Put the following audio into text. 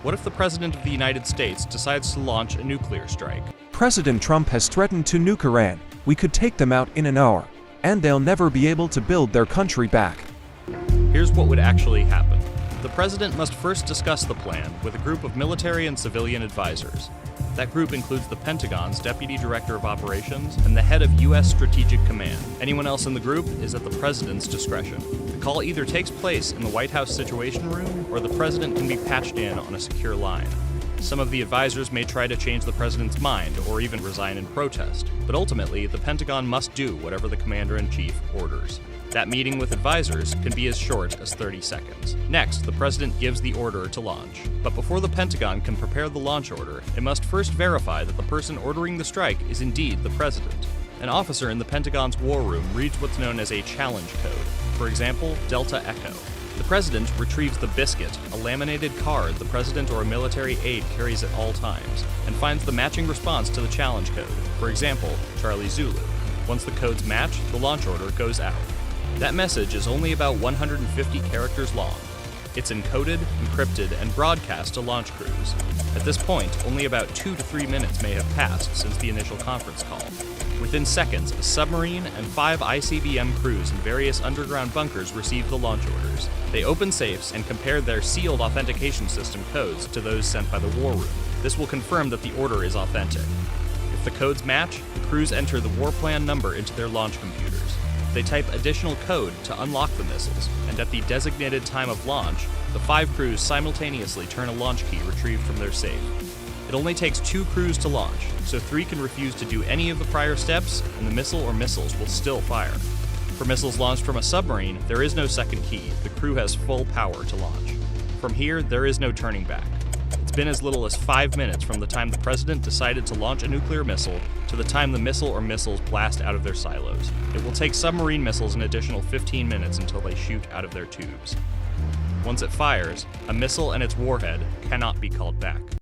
What if the President of the United States decides to launch a nuclear strike? President Trump has threatened to nuke Iran. We could take them out in an hour, and they'll never be able to build their country back. Here's what would actually happen. The President must first discuss the plan with a group of military and civilian advisors. That group includes the Pentagon's Deputy Director of Operations and the head of U.S. Strategic Command. Anyone else in the group is at the President's discretion. The call either takes place in the White House Situation Room, or the President can be patched in on a secure line. Some of the advisors may try to change the President's mind or even resign in protest, but ultimately, the Pentagon must do whatever the Commander-in-Chief orders. That meeting with advisors can be as short as 30 seconds. Next, the President gives the order to launch. But before the Pentagon can prepare the launch order, it must first verify that the person ordering the strike is indeed the President. An officer in the Pentagon's war room reads what's known as a challenge code, for example, Delta Echo. The President retrieves the biscuit, a laminated card the President or a military aide carries at all times, and finds the matching response to the challenge code, for example, Charlie Zulu. Once the codes match, the launch order goes out. That message is only about 150 characters long. It's encoded, encrypted, and broadcast to launch crews. At this point, only about 2 to 3 minutes may have passed since the initial conference call. Within seconds, a submarine and 5 ICBM crews in various underground bunkers received the launch orders. They opened safes and compared their sealed authentication system codes to those sent by the war room. This will confirm that the order is authentic. If the codes match, the crews enter the war plan number into their launch computers. They type additional code to unlock the missiles, and at the designated time of launch, the 5 crews simultaneously turn a launch key retrieved from their safe. It only takes 2 crews to launch, so 3 can refuse to do any of the prior steps, and the missile or missiles will still fire. For missiles launched from a submarine, there is no second key. The crew has full power to launch. From here, there is no turning back. It's been as little as 5 minutes from the time the President decided to launch a nuclear missile to the time the missile or missiles blast out of their silos. It will take submarine missiles an additional 15 minutes until they shoot out of their tubes. Once it fires, a missile and its warhead cannot be called back.